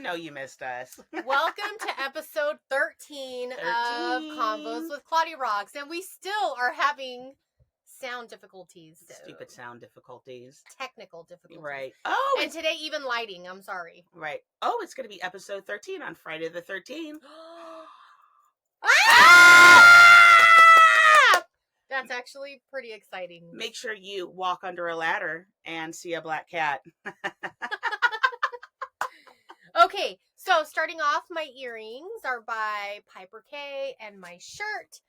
know you missed us. Welcome to episode 13 of Convos with ClaudiRox. And we still are having sound difficulties. So. Stupid sound difficulties. Technical difficulties. Right. Oh, and today even lighting. I'm sorry. Right. Oh, it's going to be episode 13 on Friday the 13th. That's actually pretty exciting. Make sure you walk under a ladder and see a black cat. Okay, so starting off, my earrings are by Piper K, and my shirt,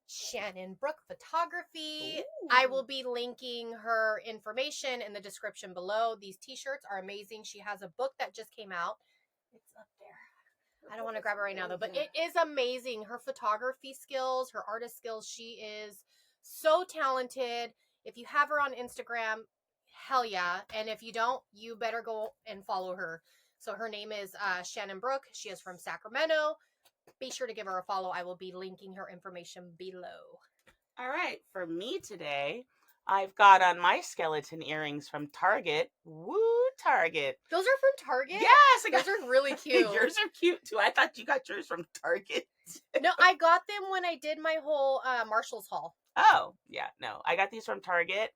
Shannon, Brooke Photography. Ooh. I will be linking her information in the description below. These t-shirts are amazing. She has a book that just came out. It's up there. I don't want to grab it right now, though, but it is amazing. Her photography skills, her artist skills, she is so talented. If you have her on Instagram, hell yeah. And if you don't, you better go and follow her. So her name is Shannon Brooke. She is from Sacramento. Be sure to give her a follow. I will be linking her information below. All right. For me today, I've got on my skeleton earrings from Target. Woo, Target. Those are from Target? Yes. Those are really cute. Yours are cute, too. I thought you got yours from Target. No, I got them when I did my whole Marshall's haul. Oh, yeah. No, I got these from Target.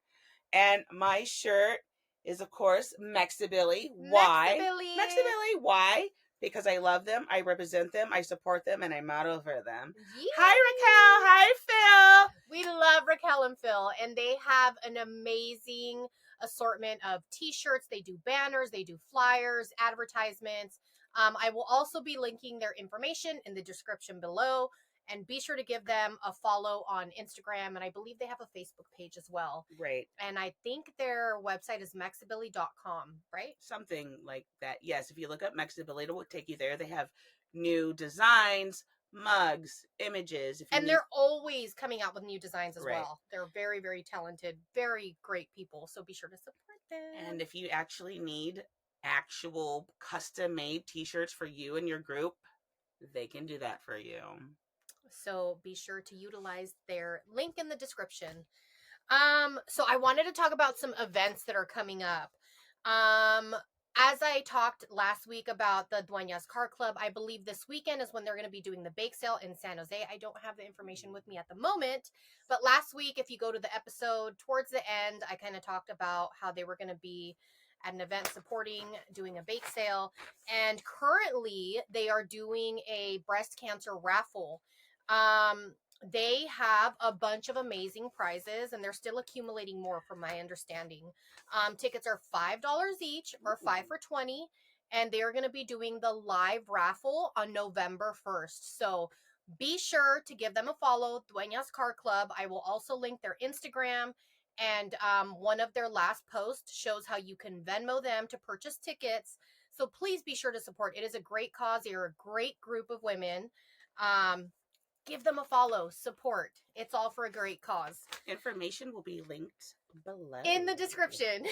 And my shirt is, of course, Mexibilly. Why? Mexibilly. Why? Because I love them, I represent them, I support them, and I'm out over them. Yay. Hi, Raquel. Hi, Phil. We love Raquel and Phil, and they have an amazing assortment of t-shirts. They do banners, they do flyers, advertisements. I will also be linking their information in the description below. And be sure to give them a follow on Instagram. And I believe they have a Facebook page as well. Right. And I think their website is mexibilly.com, right? Something like that. Yes, if you look up Mexibilly, it will take you there. They have new designs, mugs, images. And they're always coming out with new designs as right. well. They're very, very talented, very great people. So be sure to support them. And if you actually need actual custom-made t-shirts for you and your group, they can do that for you. So be sure to utilize their link in the description. So I wanted to talk about some events that are coming up. As I talked last week about the Dueñas Car Club, I believe this weekend is when they're going to be doing the bake sale in San Jose. I don't have the information with me at the moment, but last week, if you go to the episode towards the end, I kind of talked about how they were going to be at an event supporting doing a bake sale. And currently they are doing a breast cancer raffle. They have a bunch of amazing prizes, and they're still accumulating more from my understanding. Tickets are $5 each, or 5 for $20, and they're going to be doing the live raffle on November 1st. So be sure to give them a follow, Dueñas Car Club. I will also link their Instagram, and one of their last posts shows how you can Venmo them to purchase tickets. So please be sure to support. It is a great cause. They're a great group of women. Give them a follow, support. It's all for a great cause. Information will be linked below. In the description.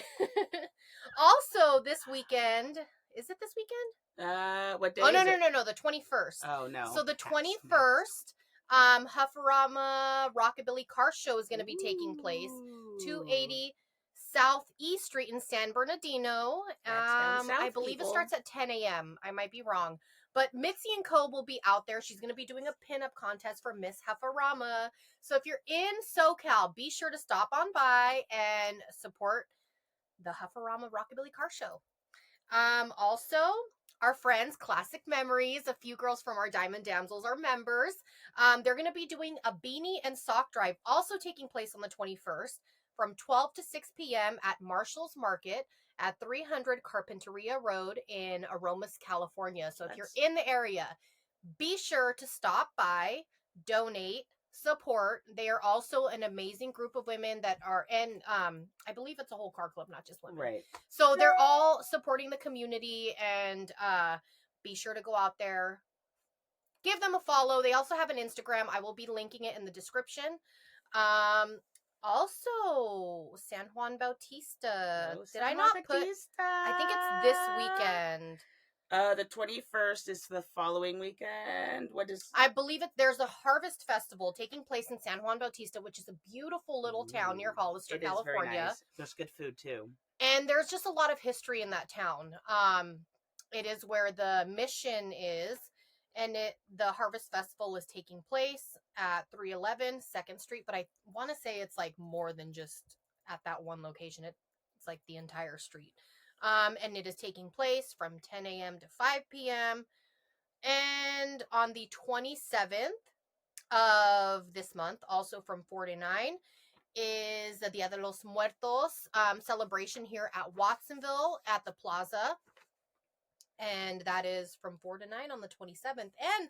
Also, this weekend, is it this weekend? What day is it? No, the 21st. Oh, no. So the 21st, Huffarama Rockabilly Car Show is going to be taking place. 280 Southeast Street in San Bernardino. I believe it starts at 10 a.m. I might be wrong. But Mitzi & Co. will be out there. She's going to be doing a pinup contest for Miss Huffarama. So if you're in SoCal, be sure to stop on by and support the Huffarama Rockabilly Car Show. Also, our friends, Classic Memories, a few girls from our Diamond Damsels are members. They're going to be doing a beanie and sock drive, also taking place on the 21st from 12 to 6 p.m. at Marshall's Market at 300 Carpinteria Road in Aromas, California. So if you're in the area, be sure to stop by, donate, support. They are also an amazing group of women that are in, I believe it's a whole car club, not just women. Right. So they're all supporting the community, and be sure to go out there. Give them a follow. They also have an Instagram. I will be linking it in the description. Also, San Juan Bautista. Did I not put? I think it's this weekend. The 21st is the following weekend. What is? I believe there's a harvest festival taking place in San Juan Bautista, which is a beautiful little town near Hollister, California. Very nice. There's good food too. And there's just a lot of history in that town. It is where the mission is, and the Harvest Festival is taking place at 311 2nd Street, but I want to say it's like more than just at that one location. It's like the entire street. And it is taking place from 10 a.m. to 5 p.m. And on the 27th of this month, also from 4 to 9, is the Dia de los Muertos celebration here at Watsonville at the Plaza. And that is from 4 to 9 on the 27th. And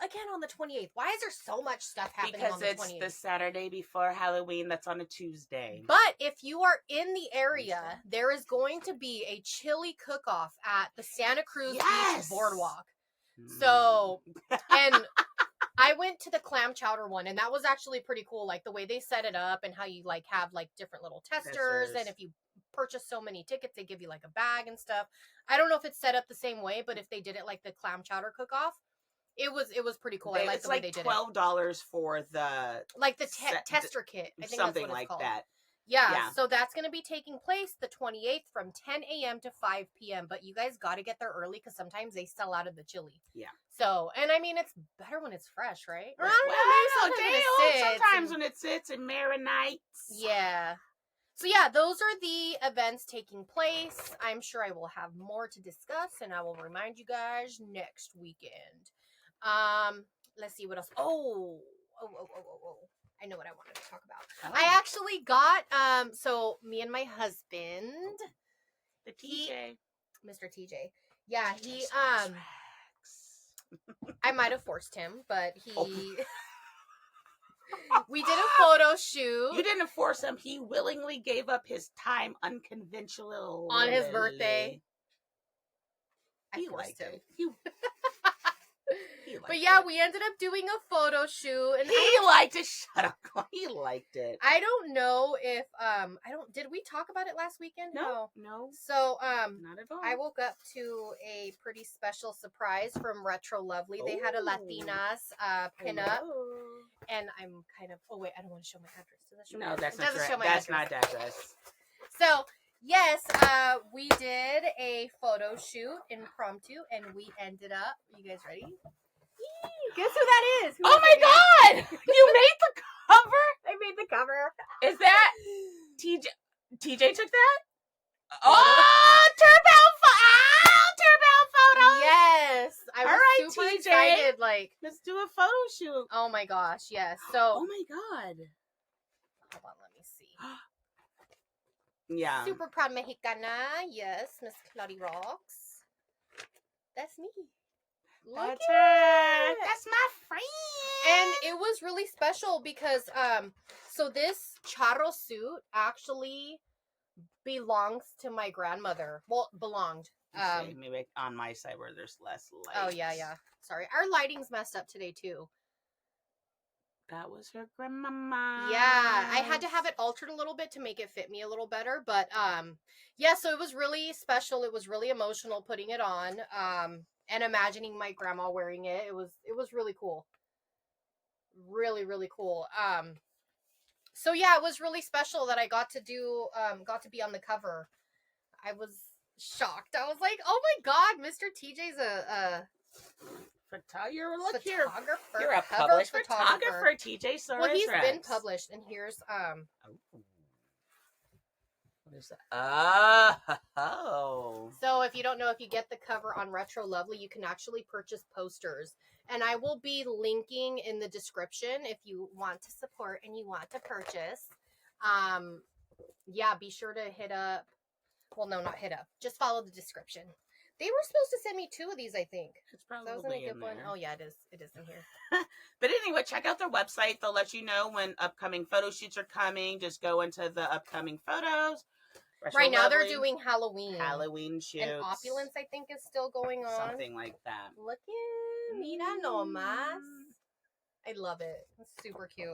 again on the 28th. Why is there so much stuff happening on the 28th? Because it's the Saturday before Halloween. That's on a Tuesday. But if you are in the area, there is going to be a chili cook-off at the Santa Cruz Beach Boardwalk. So, and I went to the clam chowder one, and that was actually pretty cool. Like the way they set it up and how you like have like different little testers. And if you purchase so many tickets, they give you like a bag and stuff. I don't know if it's set up the same way, but if they did it like the clam chowder cook-off, it was pretty cool. I like the way they did it. It's like $12 for the like the tester kit. I think something that's what like it's called. that. Yeah, so that's going to be taking place the 28th from 10 a.m. to 5 p.m. But you guys got to get there early because sometimes they sell out of the chili. Yeah. So, and I mean, it's better when it's fresh, right? Or sometimes when it sits and marinates. Yeah. So yeah, those are the events taking place. I'm sure I will have more to discuss, and I will remind you guys next weekend. Let's see what else. Oh. I know what I wanted to talk about. Oh. I actually got, so me and my husband. The TJ. Mr. TJ. Yeah, he, I might have forced him, but he, we did a photo shoot. You didn't force him. He willingly gave up his time unconventional. On his birthday. He liked him. But yeah, we ended up doing a photo shoot, and he liked it. Shut up. He liked it. I don't know if did we talk about it last weekend? No. So not at all. I woke up to a pretty special surprise from Retro Lovely. They had a Latinas pinup, and I'm kind of I don't want to show my address. Does that show my address? That's not that's not the address. So yes, we did a photo shoot impromptu, and we ended up. You guys ready? Guess who that is? Oh my God! You made the cover? I made the cover. Is that TJ? TJ took that? Oh, turbo photo! Yes, I was super TJ. excited. Like, let's do a photo shoot. Oh my gosh, yes. So, oh my God. Hold on, let me see. Yeah. Super proud Mexicana. Yes, Miss ClaudiRox. That's me. That's her. That's my friend. And it was really special because so this charro suit actually belongs to my grandmother. Well, belonged. Maybe on my side where there's less light. Oh yeah. Sorry, our lighting's messed up today too. That was her grandmama. Yeah, I had to have it altered a little bit to make it fit me a little better, but yeah, so it was really special. It was really emotional putting it on. And imagining my grandma wearing it. It was really cool. Really, really cool. So yeah, it was really special that I got to be on the cover. I was shocked. I was like, oh my God, Mr. TJ's a photographer. You're a published photographer, TJ. Well, he's been published, and here's What is that? Oh. So if you don't know, if you get the cover on Retro Lovely, you can actually purchase posters. And I will be linking in the description if you want to support and you want to purchase. Yeah, be sure to hit up. Well, no, not hit up. Just follow the description. They were supposed to send me 2 of these, I think. It's probably that was a good one. Oh, yeah, it is. It is in here. But anyway, check out their website. They'll let you know when upcoming photo shoots are coming. Just go into the upcoming photos. Right now, they're doing Halloween. Halloween shoots. And Opulence, I think, is still going on. Something like that. Look at mira nomás. I love it. It's super cute.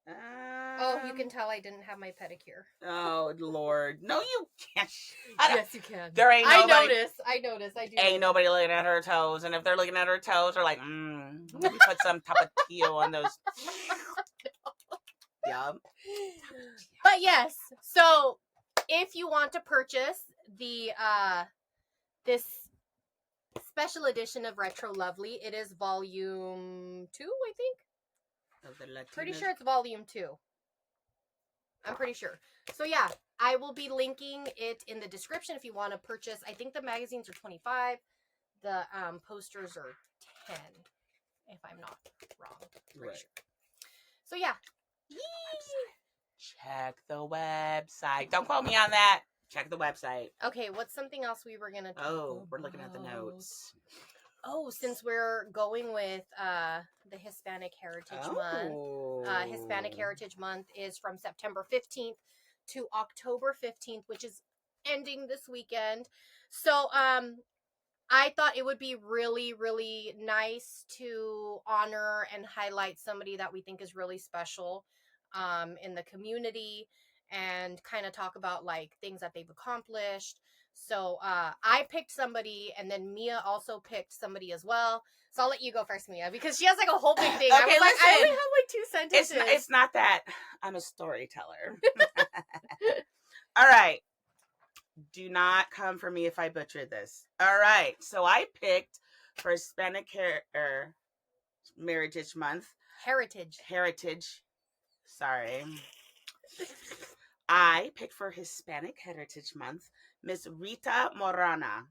Oh, you can tell I didn't have my pedicure. Oh, Lord. No, you can't. Yes, you can. There ain't nobody. I notice. I do. Ain't nobody looking at her toes. And if they're looking at her toes, they're like, let me put some tapatio on those. Yep. But yes, so if you want to purchase the this special edition of Retro Lovely. It is volume 2, I think. Of the Latinas. Pretty sure it's volume 2. I'm pretty sure. So yeah, I will be linking it in the description if you want to purchase. I think the magazines are $25. The posters are $10, if I'm not wrong. Pretty sure. So yeah. Check the website. Don't quote me on that. Check the website. Okay, what's something else we were going to talk about? We're looking at the notes. Oh, since we're going with the Hispanic Heritage Month. Hispanic Heritage Month is from September 15th to October 15th, which is ending this weekend. So I thought it would be really, really nice to honor and highlight somebody that we think is really special in the community and kind of talk about like things that they've accomplished. So I picked somebody, and then Mia also picked somebody as well. So I'll let you go first, Mia, because she has like a whole big thing. Okay, I was like, I only have like 2 sentences. It's not that. I'm a storyteller. All right. Do not come for me if I butcher this. All right. So I picked for Hispanic Heritage Month. Heritage. Sorry. I picked for Hispanic Heritage Month Miss Rita Moreno.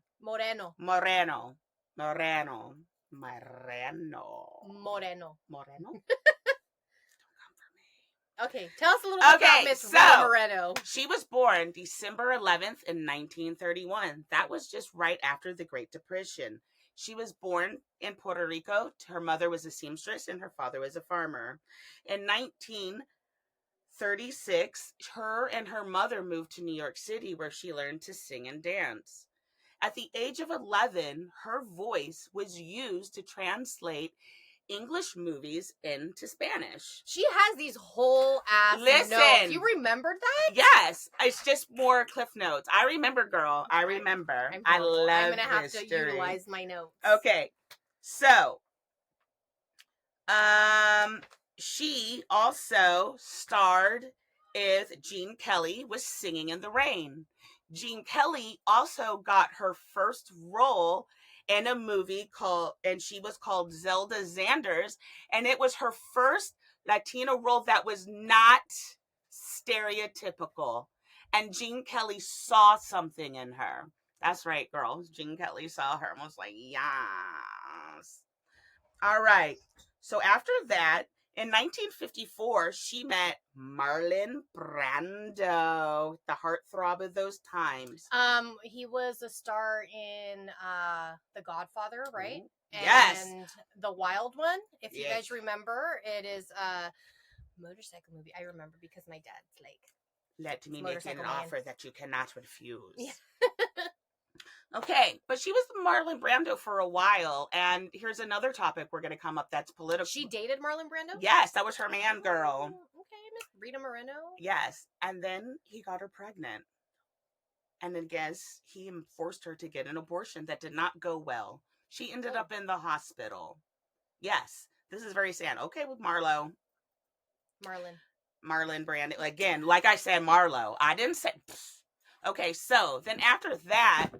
Okay, tell us a little bit about Miss Rita Moreno. She was born December 11th in 1931. That was just right after the Great Depression. She was born in Puerto Rico. Her mother was a seamstress and her father was a farmer. In 1936, her and her mother moved to New York City, where she learned to sing and dance. At the age of 11, her voice was used to translate English movies into Spanish. She has these whole ass notes. You remembered that? Yes. It's just more cliff notes. I remember, girl. I remember. I love I'm going to have to utilize my notes. Okay. So, she also starred with Gene Kelly with Singing in the Rain. Gene Kelly also got her first role in a movie she was called Zelda Zanders, and it was her first Latino role that was not stereotypical. And Gene Kelly saw something in her. That's right, girls. Gene Kelly saw her and was like, yes. All right. So after that, in 1954, she met Marlon Brando, the heartthrob of those times. He was a star in The Godfather, right? Yes. And The Wild One, if you guys remember, it is a motorcycle movie. I remember because my dad's like, let me make you an offer that you cannot refuse. Yeah. Okay, but she was Marlon Brando for a while, and here's another topic we're going to come up that's political. She dated Marlon Brando? Yes, that was her man, girl. Okay, Miss Rita Moreno. Yes, and then he got her pregnant. And I guess he forced her to get an abortion that did not go well. She ended up in the hospital. Yes, this is very sad. Okay, with Marlon Brando. Again, like I said, Marlo. I didn't say... Okay, so then after that...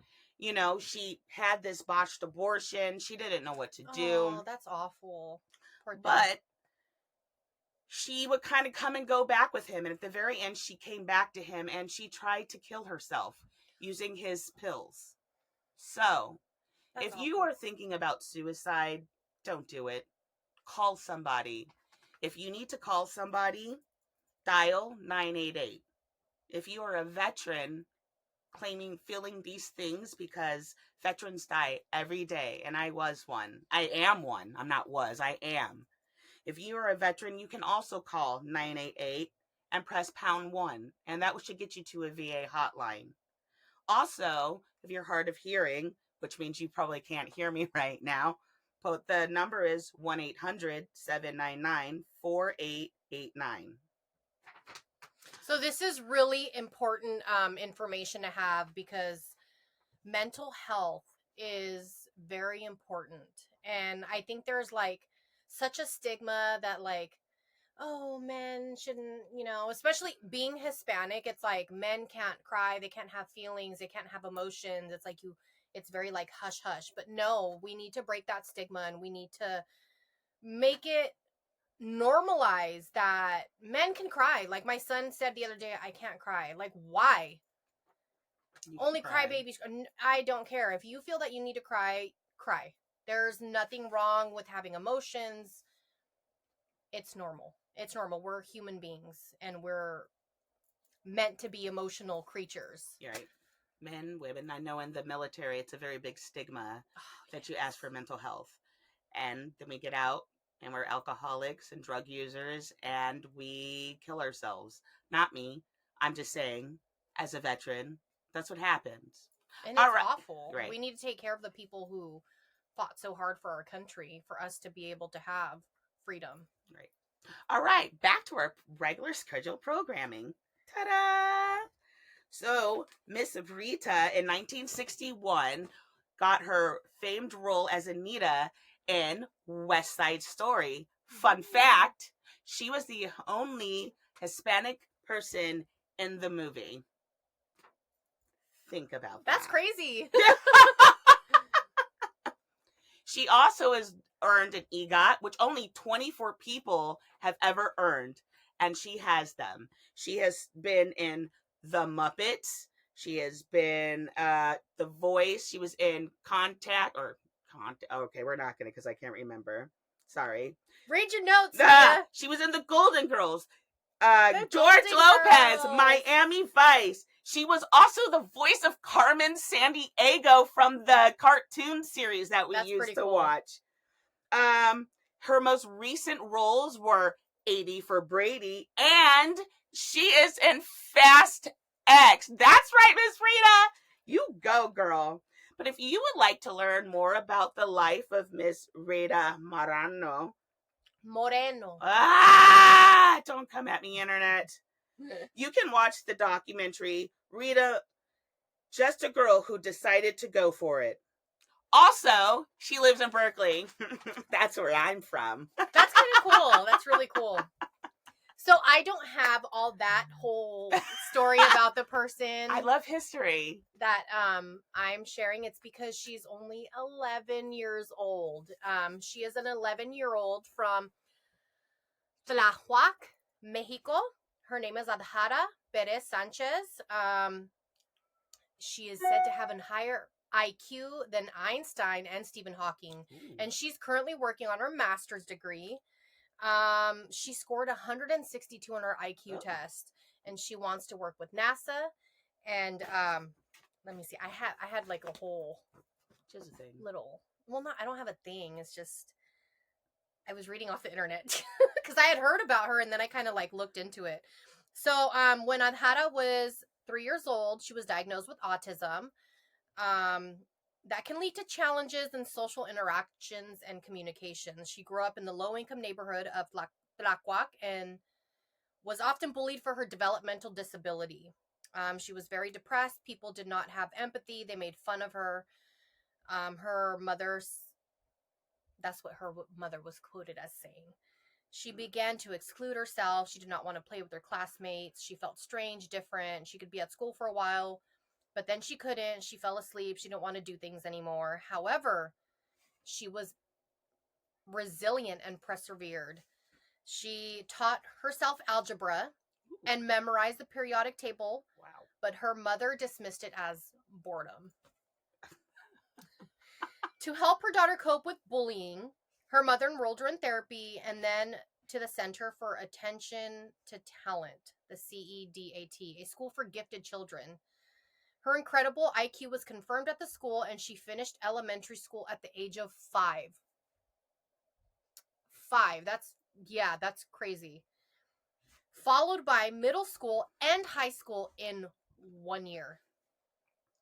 she had this botched abortion. She didn't know what to do. Oh, that's awful. But she would kind of come and go back with him. And at the very end, she came back to him and she tried to kill herself using his pills. So, if you are thinking about suicide, don't do it. Call somebody. If you need to call somebody, dial 988. If you are a veteran... feeling these things, because veterans die every day, and I was one. I am one. I'm not was. I am. If you are a veteran, you can also call 988 and press #1, and that should get you to a VA hotline. Also, if you're hard of hearing, which means you probably can't hear me right now, but the number is 1-800-799-4889. So this is really important information to have, because mental health is very important. And I think there's like such a stigma that like oh, men shouldn't, especially being Hispanic, it's like men can't cry, they can't have feelings, they can't have emotions. It's like it's very like hush hush. But no, we need to break that stigma, and we need to make it normalize that men can cry. Like my son said the other day, I can't cry. Like, why? Only cry babies. I don't care. If you feel that you need to cry, cry. There's nothing wrong with having emotions. It's normal. It's normal. We're human beings, and we're meant to be emotional creatures. You're right. Men, women. I know in the military, it's a very big stigma that you ask for mental health. And then we get out and we're alcoholics and drug users and we kill ourselves. Not me. I'm just saying, as a veteran, that's what happens. And it's awful. Right. We need to take care of the people who fought so hard for our country for us to be able to have freedom. Right. All right. Back to our regular scheduled programming. Ta-da! So, Miss Rita in 1961 got her famed role as Anita in West Side Story. Fun fact, she was the only Hispanic person in the movie. Think about that. That's crazy. She also has earned an EGOT, which only 24 people have ever earned, and she has them. She has been in The Muppets. She has been The Voice. She was in Contact. Okay, we're not going to because I can't remember. Sorry. Read your notes. She was in The Golden Girls. George Lopez, Miami Vice. She was also the voice of Carmen Sandiego from the cartoon series that we used to watch. Her most recent roles were 80 for Brady, and she is in Fast X. That's right, Miss Rita. You go, girl. But if you would like to learn more about the life of Miss Rita Moreno. Don't come at me, internet. You can watch the documentary Rita, Just a Girl Who Decided to Go For It. Also, she lives in Berkeley. That's where I'm from. That's kind of cool. That's really cool. So I don't have all that whole story about the person. I love history. That I'm sharing. It's because she's only 11 years old. She is an 11-year-old from Tlahuac, Mexico. Her name is Adhara Perez Sanchez. She is said to have a higher IQ than Einstein and Stephen Hawking. Ooh. And she's currently working on her master's degree. She scored 162 on her IQ test, and she wants to work with NASA. And let me see. I had like a whole just a thing. I don't have a thing. It's just I was reading off the internet because I had heard about her, and then I kind of like looked into it. So when Adhara was 3 years old, she was diagnosed with autism. That can lead to challenges in social interactions and communications. She grew up in the low-income neighborhood of Tlahuac and was often bullied for her developmental disability. She was very depressed. People did not have empathy. They made fun of her. That's what her mother was quoted as saying. She began to exclude herself. She did not want to play with her classmates. She felt strange, different. She could be at school for a while, but then she couldn't. She fell asleep. She didn't want to do things anymore. However, she was resilient and persevered. She taught herself algebra and memorized the periodic table. Wow. But her mother dismissed it as boredom. To help her daughter cope with bullying, her mother enrolled her in therapy and then to the Center for Attention to Talent, the CEDAT, a school for gifted children. Her incredible IQ was confirmed at the school, and she finished elementary school at the age of 5. 5. That's crazy. Followed by middle school and high school in 1 year.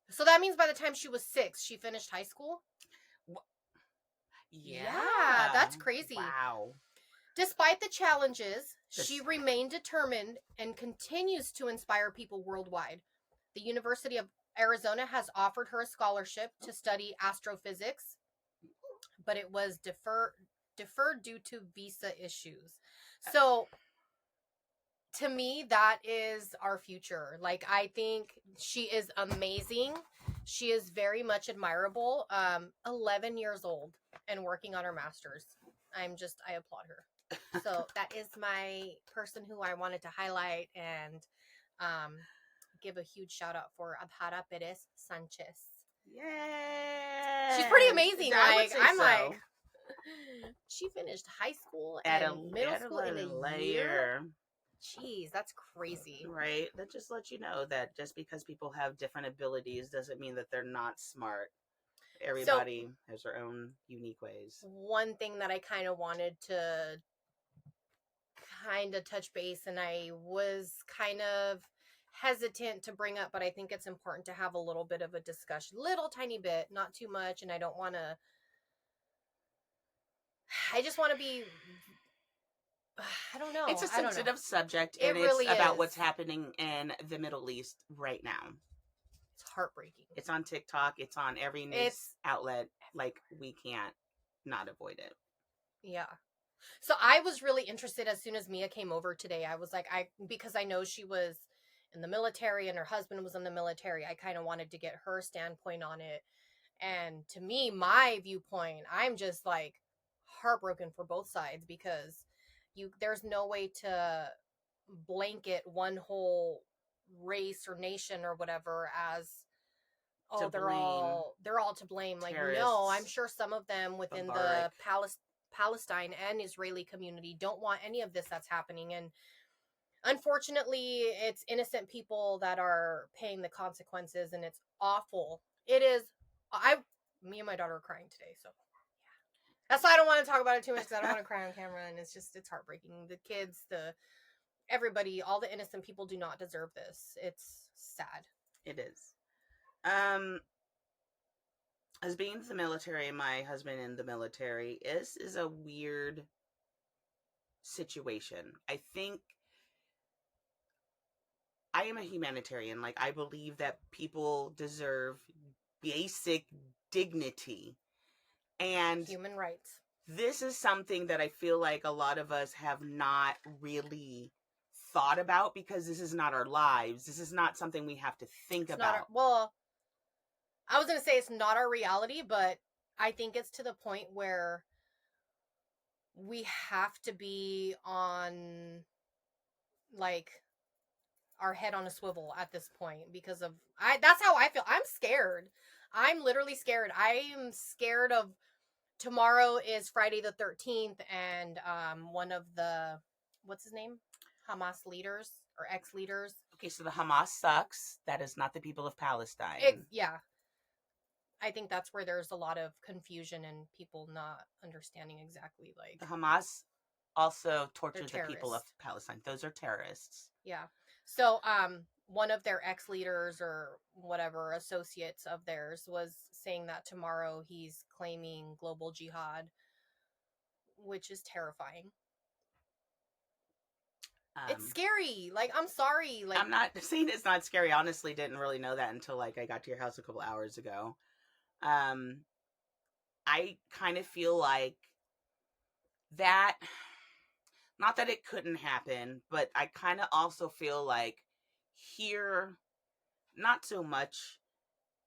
So that means by the time she was 6, she finished high school? Yeah, that's crazy. Wow. Despite the challenges, she remained determined and continues to inspire people worldwide. The University of Arizona has offered her a scholarship to study astrophysics, but it was deferred due to visa issues. So to me, that is our future. Like, I think she is amazing. She is very much admirable. 11 years old and working on her master's. I applaud her. So that is my person who I wanted to highlight and give a huge shout out for Adhara Perez Sanchez. Yeah. She's pretty amazing. I'm so. like, she finished high school and middle school in a year. Jeez, that's crazy. Right? That just lets you know that just because people have different abilities doesn't mean that they're not smart. Everybody has their own unique ways. One thing that I kind of wanted to touch base, and I was kind of hesitant to bring up, but I think it's important to have a little bit of a discussion, little tiny bit, not too much, and I just want to be, I don't know. It's a sensitive subject, and it's really about is. What's happening in the Middle East right now. It's heartbreaking. It's on TikTok. It's on every news outlet. Like, we can't not avoid it. Yeah. So I was really interested as soon as Mia came over today. I was like, because I know she was in the military and her husband was in the military. I kind of wanted to get her standpoint on it. And to me, my viewpoint, I'm just like heartbroken for both sides, because there's no way to blanket one whole race or nation or whatever as they're all to blame. Like, no, I'm sure some of them within the Palestine and Israeli community don't want any of this that's happening, and unfortunately it's innocent people that are paying the consequences, and it's awful. It is. Me and my daughter are crying today, so yeah, that's why I don't want to talk about it too much, because I don't want to cry on camera, and it's heartbreaking. The kids, everybody, all the innocent people do not deserve this. It's sad. It is. As being in the military and my husband in the military, is a weird situation. I think I am a humanitarian. Like, I believe that people deserve basic dignity and human rights. This is something that I feel like a lot of us have not really thought about, because this is not our lives. This is not something we have to think about. I was going to say it's not our reality, but I think it's to the point where we have to be on, like, our head on a swivel at this point, because of that's how I feel. I'm scared. I'm literally scared. I'm scared of tomorrow is Friday the 13th, and one of the, what's his name? Hamas leaders or ex-leaders. Okay, so the Hamas sucks. That is not the people of Palestine. Yeah. I think that's where there's a lot of confusion and people not understanding exactly, like, the Hamas also tortures the people of Palestine. Those are terrorists. Yeah. So, one of their ex-leaders or whatever, associates of theirs, was saying that tomorrow he's claiming global jihad, which is terrifying. It's scary. Like, I'm sorry. Like, I'm not saying it's not scary. I honestly didn't really know that until, like, I got to your house a couple hours ago. I kind of feel like that, not that it couldn't happen, but I kind of also feel like here, not so much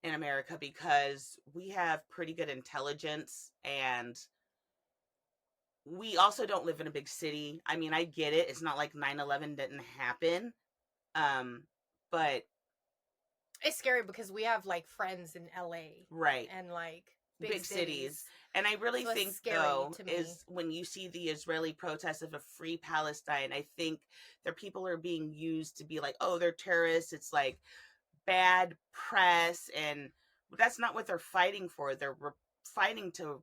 in America, because we have pretty good intelligence, and we also don't live in a big city. I mean, I get it. It's not like 9/11 didn't happen. But it's scary because we have, like, friends in LA. Right. And, like, big cities. And I really think, though, is when you see the Israeli protests of a free Palestine, I think their people are being used to be like, oh, they're terrorists. It's like bad press. And that's not what they're fighting for. They're fighting to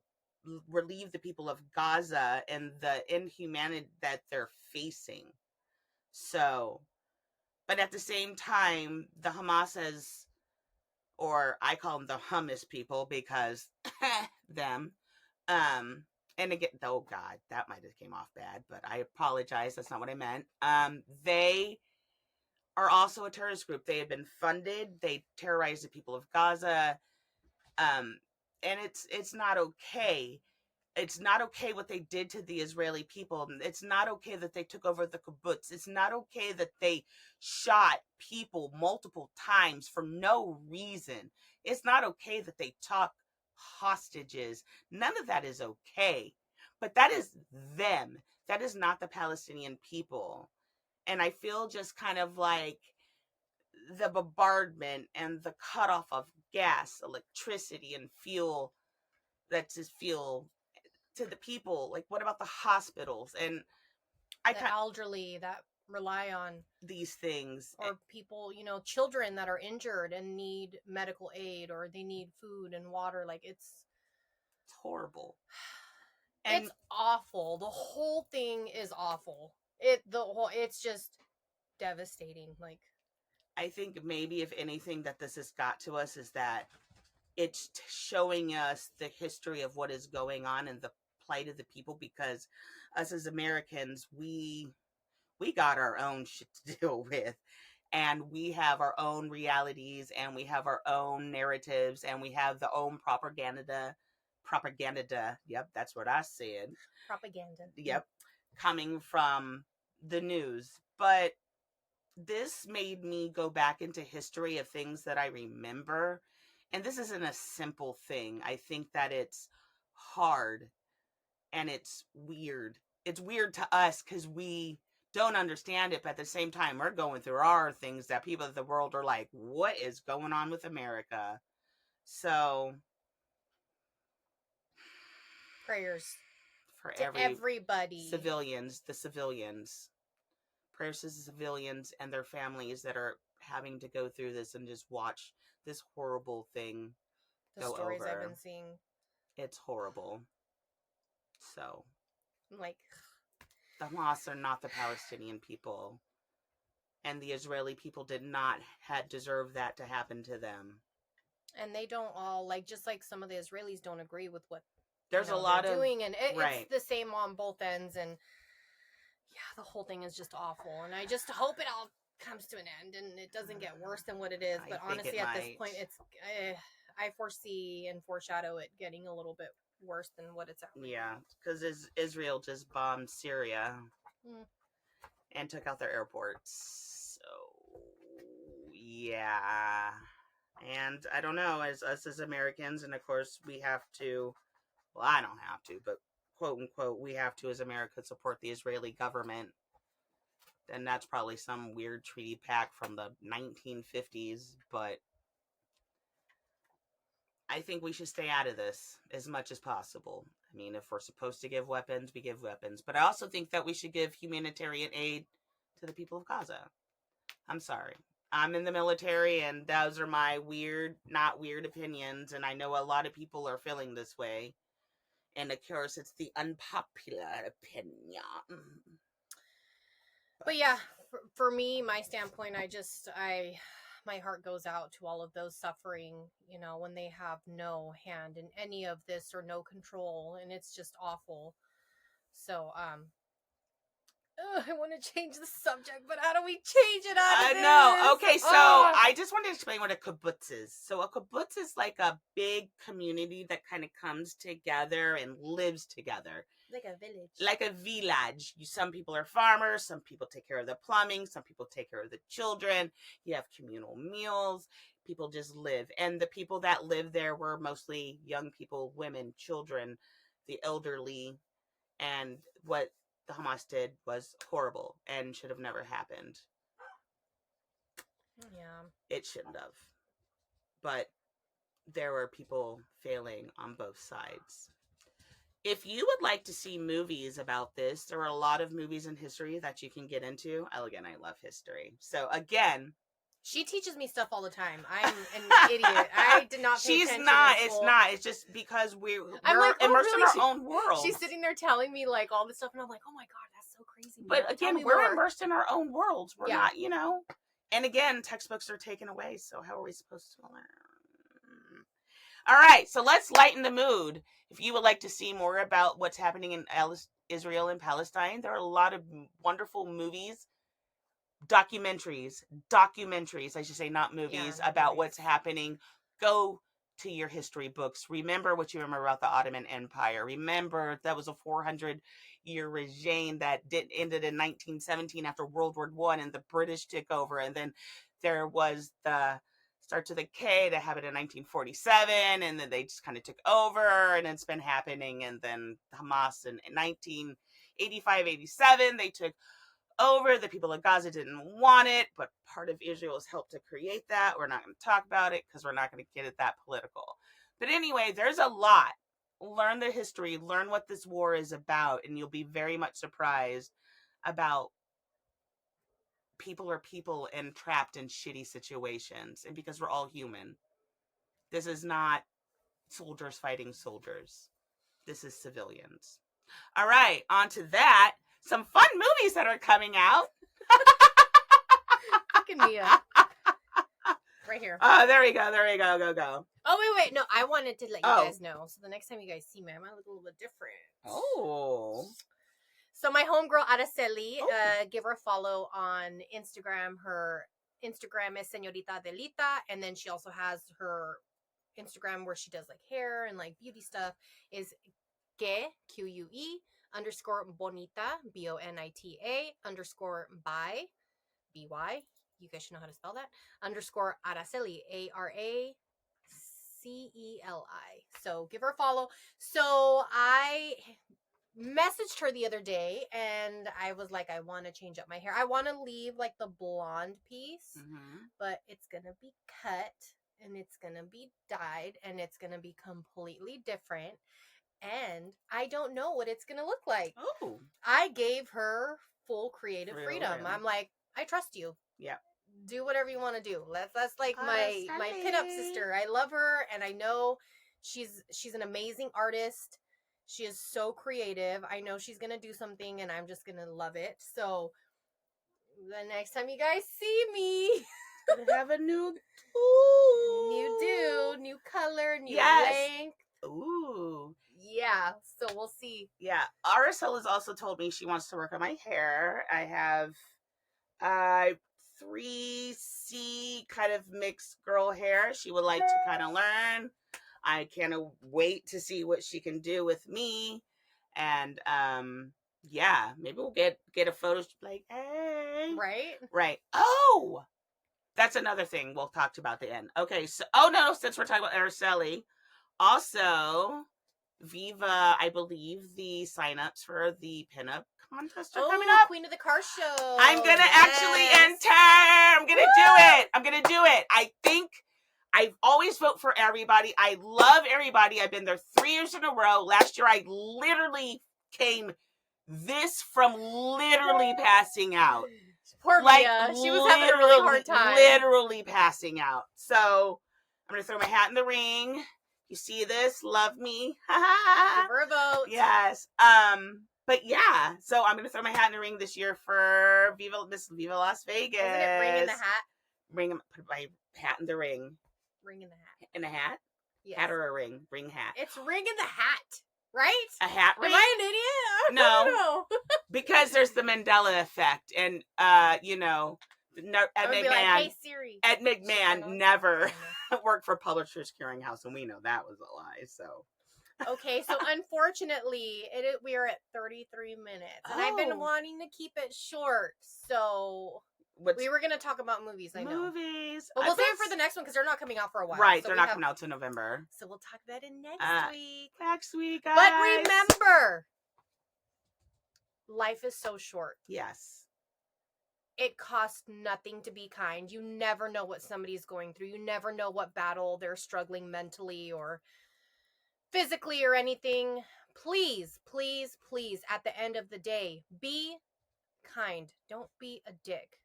relieve the people of Gaza and the inhumanity that they're facing. So, but at the same time, the Hamas has, or I call them the hummus people, because them, and again, oh God, that might have came off bad, but I apologize. That's not what I meant. They are also a terrorist group. They have been funded. They terrorize the people of Gaza. And it's not okay. It's not okay what they did to the Israeli people. It's not okay that they took over the kibbutz. It's not okay that they shot people multiple times for no reason. It's not okay that they took hostages. None of that is okay. But that is them. That is not the Palestinian people. And I feel just kind of like the bombardment and the cutoff of gas, electricity, and fuel, that's just fuel to the people. Like, what about the hospitals and the elderly that rely on these things, or people, children that are injured and need medical aid, or they need food and water? Like, it's horrible. And it's awful. The whole thing is awful. It's just devastating. Like, I think maybe if anything that this has got to us is that it's showing us the history of what is going on and the plight of the people, because us as Americans, we got our own shit to deal with, and we have our own realities, and we have our own narratives, and we have the own propaganda. Yep, that's what I said. Propaganda. Yep, coming from the news. But this made me go back into history of things that I remember. And this isn't a simple thing. I think that it's hard and it's weird. It's weird to us because we don't understand it, but at the same time, we're going through our things that people of the world are like, what is going on with America? So, prayers for to everybody. The civilians. Prayers to the civilians and their families that are having to go through this and just watch this horrible thing go over. The stories I've been seeing. It's horrible. So, like, the Hamas are not the Palestinian people, and the Israeli people did not deserve that to happen to them. And they don't all, like, just like some of the Israelis don't agree with what there's a lot of doing, and it's the same on both ends. And yeah, the whole thing is just awful, and I just hope it all comes to an end and it doesn't get worse than what it is. But honestly, at this point, it's I foresee and foreshadow it getting a little bit worse than what it's at. Yeah, because Israel just bombed Syria and took out their airports. So yeah, and I don't know, as us as Americans, and of course we have to. Well, I don't have to, but quote unquote, we have to as America support the Israeli government. And that's probably some weird treaty pact from the 1950s, but I think we should stay out of this as much as possible. I mean, if we're supposed to give weapons, we give weapons. But I also think that we should give humanitarian aid to the people of Gaza. I'm sorry. I'm in the military, and those are my not weird opinions, and I know a lot of people are feeling this way. And of course, it's the unpopular opinion. But yeah, for me, my standpoint, my heart goes out to all of those suffering, when they have no hand in any of this or no control, and it's just awful. So, I want to change the subject, but how do we change it out of this? No. Okay, so I just want to explain what a kibbutz is. So a kibbutz is like a big community that kind of comes together and lives together. Like a village. Like a village. Some people are farmers, some people take care of the plumbing, some people take care of the children. You have communal meals. People just live. And the people that lived there were mostly young people, women, children, the elderly, and what the Hamas did was horrible and should have never happened. Yeah. It shouldn't have. But there were people failing on both sides. If you would like to see movies about this, there are a lot of movies in history that you can get into. Again, I love history. So again, she teaches me stuff all the time. I'm an idiot. I did not pay attention. She's not. It's not. It's just because we're like, immersed in our own world. She's sitting there telling me like all this stuff, and I'm like, oh my God, that's so crazy. But again, we're immersed in our own worlds. We're not, And again, textbooks are taken away. So how are we supposed to learn? All right. So let's lighten the mood. If you would like to see more about what's happening in Israel and Palestine, there are a lot of wonderful movies. Documentaries, I should say, not movies, about what's happening. Go to your history books. Remember what you remember about the Ottoman Empire. Remember that was a 400-year regime that ended in 1917 after World War I, and the British took over. And then there was the start to the K that happened in 1947, and then they just kind of took over, and it's been happening. And then Hamas in 1985, 87, they took over. The people of Gaza didn't want it, but part of Israel has helped to create that. We're not going to talk about it because we're not going to get it that political. But anyway, there's a lot. Learn the history, learn what this war is about, and you'll be very much surprised about people are people and trapped in shitty situations. And because we're all human, this is not soldiers fighting soldiers. This is civilians. All right, on to that. Some fun movies that are coming out. Fucking Mia. Right here. Oh, there we go. Go. Oh, wait. No, I wanted to let you guys know. So the next time you guys see me, I might look a little bit different. Oh. So my homegirl, Araceli, give her a follow on Instagram. Her Instagram is Señorita Delita. And then she also has her Instagram where she does like hair and like beauty stuff is QUE _ bonita, BONITA _ by BY. You guys should know how to spell that. _ Araceli, ARACELI. So give her a follow. So I messaged her the other day and I was like, I want to change up my hair. I want to leave like the blonde piece, but it's going to be cut and it's going to be dyed and it's going to be completely different. And I don't know what it's going to look like. Oh. I gave her full creative freedom. Really? I'm like, I trust you. Yeah. Do whatever you want to do. That's like my pinup sister. I love her and I know she's an amazing artist. She is so creative. I know she's going to do something and I'm just going to love it. So the next time you guys see me, gonna have a new color, new length. Ooh. Yeah, so we'll see. Yeah, Aracel has also told me she wants to work on my hair. I have 3C kind of mixed girl hair. She would like to kind of learn. I can't wait to see what she can do with me. And yeah, maybe we'll get a photo like, hey. Right. Oh, that's another thing we'll talk about at the end. Okay, so since we're talking about Araceli, also Viva, I believe the signups for the pinup contest are coming up. Queen of the Car Show. I'm gonna actually enter. I'm gonna do it. I think I always vote for everybody. I love everybody. I've been there 3 years in a row. Last year, I literally came this from literally passing out. Poor Mia. She was having a really hard time. Literally passing out. So I'm gonna throw my hat in the ring. You see this? Love me. Give her a vote. Yes. But yeah, so I'm gonna throw my hat in the ring this year for Viva Las Vegas. Isn't it ring in the hat? Put my hat in the ring. Ring in the hat. In a hat? Yes. Hat or a ring? Ring hat. It's ring in the hat, right? A hat ring? Am I an idiot? No. No. Because there's the Mandela effect, and Ed McMahon never worked for Publishers Clearinghouse, and we know that was a lie. So. Okay, so unfortunately, we are at 33 minutes, and I've been wanting to keep it short. So we were going to talk about movies. I know movies, but we'll save it for the next one because they're not coming out for a while. Right, so they're not coming out till November. So we'll talk about it next week. Next week, guys. But remember, life is so short. Yes. It costs nothing to be kind. You never know what somebody's going through. You never know what battle they're struggling mentally or physically or anything. Please, please, please, at the end of the day, be kind. Don't be a dick.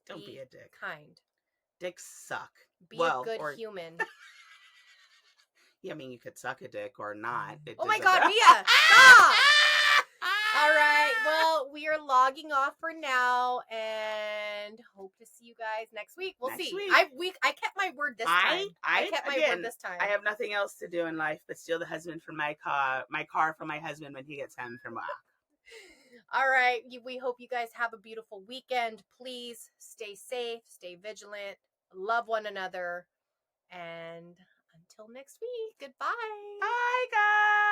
Don't be a dick. Kind. Dicks suck. Be a good human. Yeah, I mean, you could suck a dick or not. Oh my God, Mia! Stop! All right, well, we are logging off for now and hope to see you guys next week. We'll see. I kept my word this time. I kept my word this time. I have nothing else to do in life but steal the husband from my car from my husband when he gets home from work. All right, we hope you guys have a beautiful weekend. Please stay safe, stay vigilant, love one another, and until next week, goodbye. Bye, guys.